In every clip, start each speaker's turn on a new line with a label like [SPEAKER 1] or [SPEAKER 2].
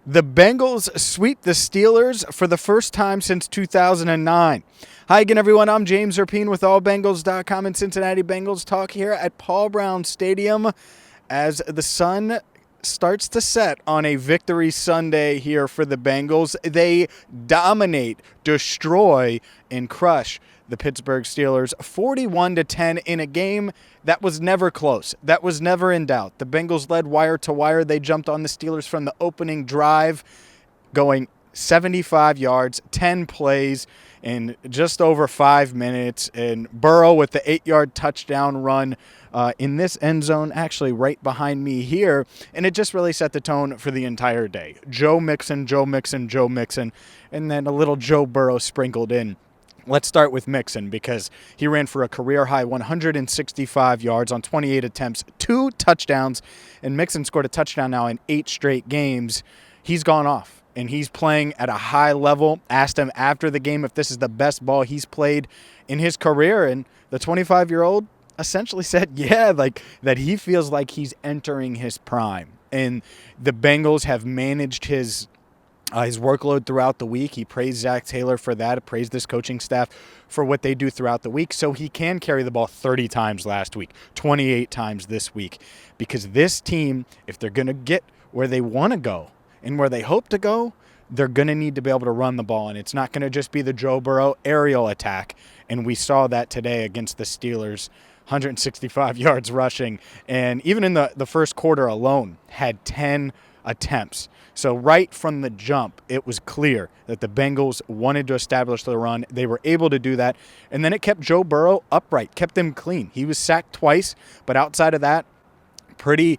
[SPEAKER 1] The Bengals sweep the Steelers for the first time since 2009. Hi again, everyone. I'm James Rapien with AllBengals.com and Cincinnati Bengals talk here at Paul Brown Stadium as the sun starts to set on a victory Sunday here for the Bengals. They dominate, destroy, and crush the Pittsburgh Steelers 41-10 in a game that was never close. That was never in doubt. The Bengals led wire to wire. They jumped on the Steelers from the opening drive, going 75 yards, 10 plays in just over 5 minutes. And Burrow with the 8-yard touchdown run in this end zone, actually right behind me here. And it just really set the tone for the entire day. Joe Mixon, and then a little Joe Burrow sprinkled in. Let's start with Mixon because he ran for a career-high 165 yards on 28 attempts, 2 touchdowns, and Mixon scored a touchdown now in 8 straight games. He's gone off, and he's playing at a high level. Asked him after the game if this is the best ball he's played in his career, and the 25-year-old essentially said, yeah, that he feels like he's entering his prime. And the Bengals have managed his workload throughout the week. He praised Zach Taylor for that, praised this coaching staff for what they do throughout the week, so he can carry the ball 30 times last week, 28 times this week, because this team, if they're going to get where they want to go and where they hope to go, they're going to need to be able to run the ball, and it's not going to just be the Joe Burrow aerial attack, and we saw that today against the Steelers. 165 yards rushing, and even in the first quarter alone, had 10 attempts. So right from the jump, it was clear that the Bengals wanted to establish the run. They were able to do that, and then it kept Joe Burrow upright, kept him clean. He was sacked twice, but outside of that, pretty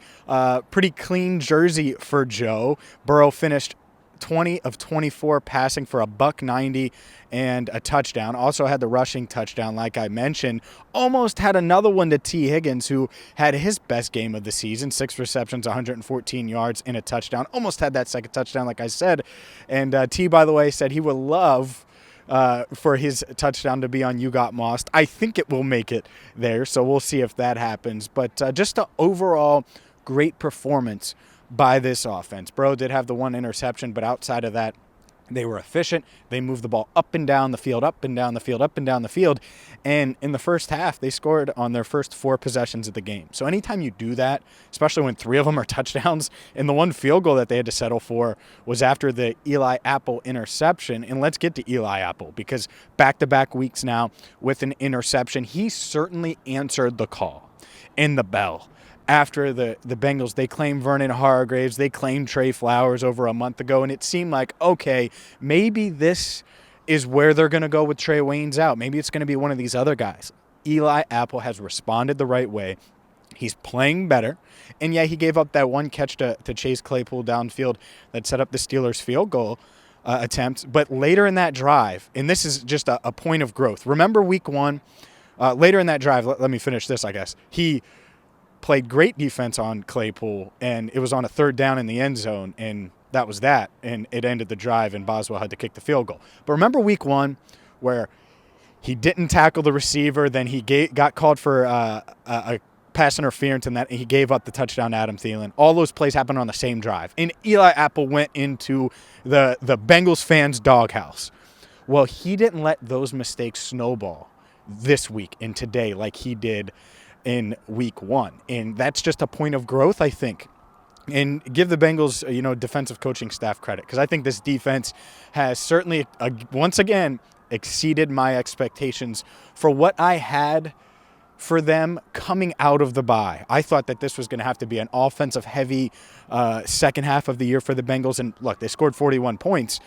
[SPEAKER 1] clean jersey for Joe. Burrow finished 20 of 24 passing for $190 and a touchdown. Also had the rushing touchdown, like I mentioned. Almost had another one to T. Higgins, who had his best game of the season, 6 receptions, 114 yards, and a touchdown. Almost had that second touchdown, like I said. And T, by the way, said he would love for his touchdown to be on You Got Mossed. I think it will make it there, so we'll see if that happens. But just an overall great performance by this offense. Burrow did have the one interception, but outside of that, they were efficient. They moved the ball up and down the field, up and down the field, up and down the field. And in the first half, they scored on their first 4 possessions of the game. So anytime you do that, especially when 3 of them are touchdowns, and the one field goal that they had to settle for was after the Eli Apple interception. And let's get to Eli Apple, because back-to-back weeks now with an interception, he certainly answered the call and the bell. After the Bengals, they claimed Vernon Hargreaves, they claimed Trey Flowers over a month ago, and it seemed like, okay, maybe this is where they're going to go with Trey Waynes out. Maybe it's going to be one of these other guys. Eli Apple has responded the right way. He's playing better. And yeah, he gave up that one catch to Chase Claypool downfield that set up the Steelers' field goal attempt. But later in that drive, and this is just a point of growth. Remember week 1? Later in that drive, let me finish this, I guess. He played great defense on Claypool, and it was on a 3rd down in the end zone, and that was that, and it ended the drive, and Boswell had to kick the field goal. But remember week 1 where he didn't tackle the receiver, then he got called for a pass interference, and that he gave up the touchdown to Adam Thielen. All those plays happened on the same drive, and Eli Apple went into the Bengals fans' doghouse. Well, he didn't let those mistakes snowball this week and today like he did in week 1. And that's just a point of growth, I think. And give the Bengals, defensive coaching staff credit, because I think this defense has certainly, once again, exceeded my expectations for what I had for them coming out of the bye. I thought that this was going to have to be an offensive-heavy second half of the year for the Bengals. And look, they scored 41 points,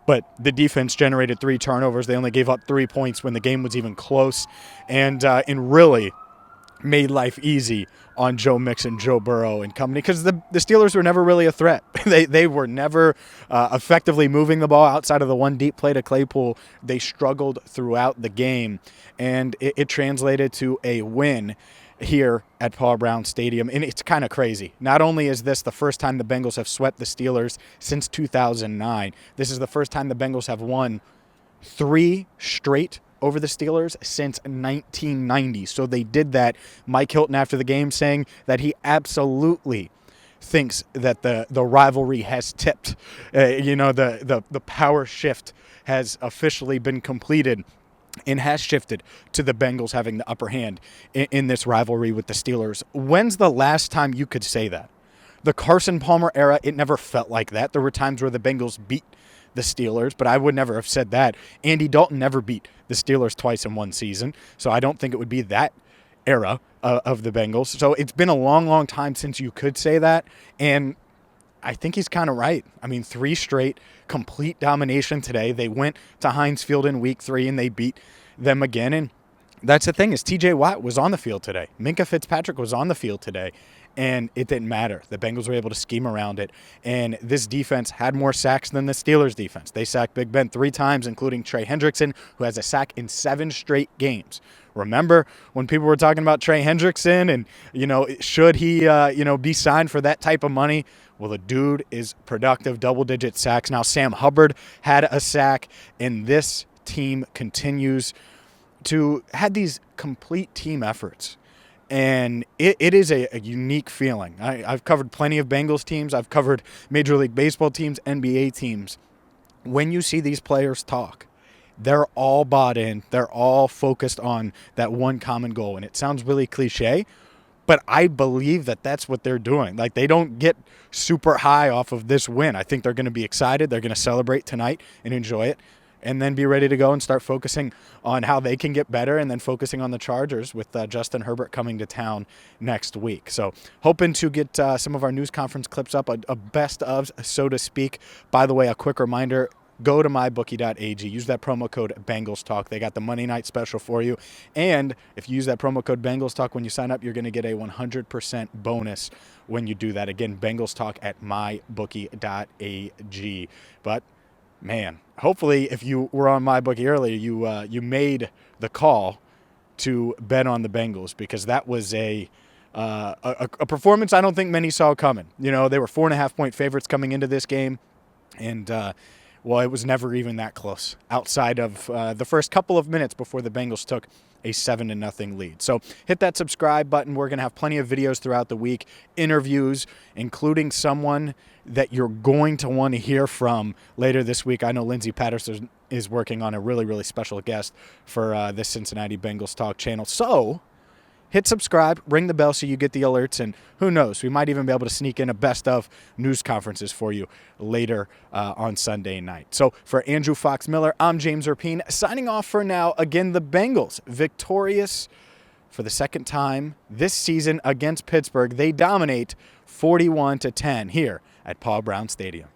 [SPEAKER 1] but the defense generated 3 turnovers. They only gave up 3 points when the game was even close. And really made life easy on Joe Mixon, Joe Burrow, and company, because the Steelers were never really a threat. They were never effectively moving the ball outside of the one deep play to Claypool. They struggled throughout the game, and it translated to a win here at Paul Brown Stadium. And it's kind of crazy. Not only is this the first time the Bengals have swept the Steelers since 2009, this is the first time the Bengals have won 3 straight over the Steelers since 1990. So they did that. Mike Hilton after the game saying that he absolutely thinks that the rivalry has tipped. The power shift has officially been completed and has shifted to the Bengals having the upper hand in this rivalry with the Steelers. When's the last time you could say that? The Carson Palmer era, it never felt like that. There were times where the Bengals beat the Steelers, but I would never have said that. Andy Dalton never beat the Steelers twice in one season, so I don't think it would be that era of the Bengals. So it's been a long, long time since you could say that, and I think he's kind of right. I mean, 3 straight complete domination today. They went to Heinz Field in week 3, and they beat them again. And that's the thing is T.J. Watt was on the field today. Minkah Fitzpatrick was on the field today, and it didn't matter. The Bengals were able to scheme around it, and this defense had more sacks than the Steelers' defense. They sacked Big Ben 3 times, including Trey Hendrickson, who has a sack in 7 straight games. Remember when people were talking about Trey Hendrickson and, should he, be signed for that type of money? Well, the dude is productive, double-digit sacks. Now, Sam Hubbard had a sack, and this team continues to have these complete team efforts. And it is a unique feeling. I've covered plenty of Bengals teams. I've covered Major League Baseball teams, NBA teams. When you see these players talk, they're all bought in. They're all focused on that one common goal. And it sounds really cliche, but I believe that that's what they're doing. Like, they don't get super high off of this win. I think they're going to be excited. They're going to celebrate tonight and enjoy it, and then be ready to go and start focusing on how they can get better, and then focusing on the Chargers with Justin Herbert coming to town next week. So hoping to get some of our news conference clips up, a best of, so to speak. By the way, a quick reminder, go to mybookie.ag. Use that promo code BengalsTalk. They got the Monday night special for you. And if you use that promo code BengalsTalk when you sign up, you're going to get a 100% bonus when you do that. Again, BengalsTalk at mybookie.ag. But man, hopefully if you were on MyBookie earlier, you made the call to bet on the Bengals, because that was a performance I don't think many saw coming. They were 4.5-point favorites coming into this game, and well, it was never even that close outside of the first couple of minutes before the Bengals took a 7-0 lead. So hit that subscribe button. We're going to have plenty of videos throughout the week, interviews, including someone that you're going to want to hear from later this week. I know Lindsey Patterson is working on a really, really special guest for the Cincinnati Bengals Talk channel. So hit subscribe, ring the bell so you get the alerts, and who knows, we might even be able to sneak in a best of news conferences for you later on Sunday night. So for Andrew Fox Miller, I'm James Rapien, signing off for now. Again, the Bengals victorious for the second time this season against Pittsburgh. They dominate 41-10 here at Paul Brown Stadium.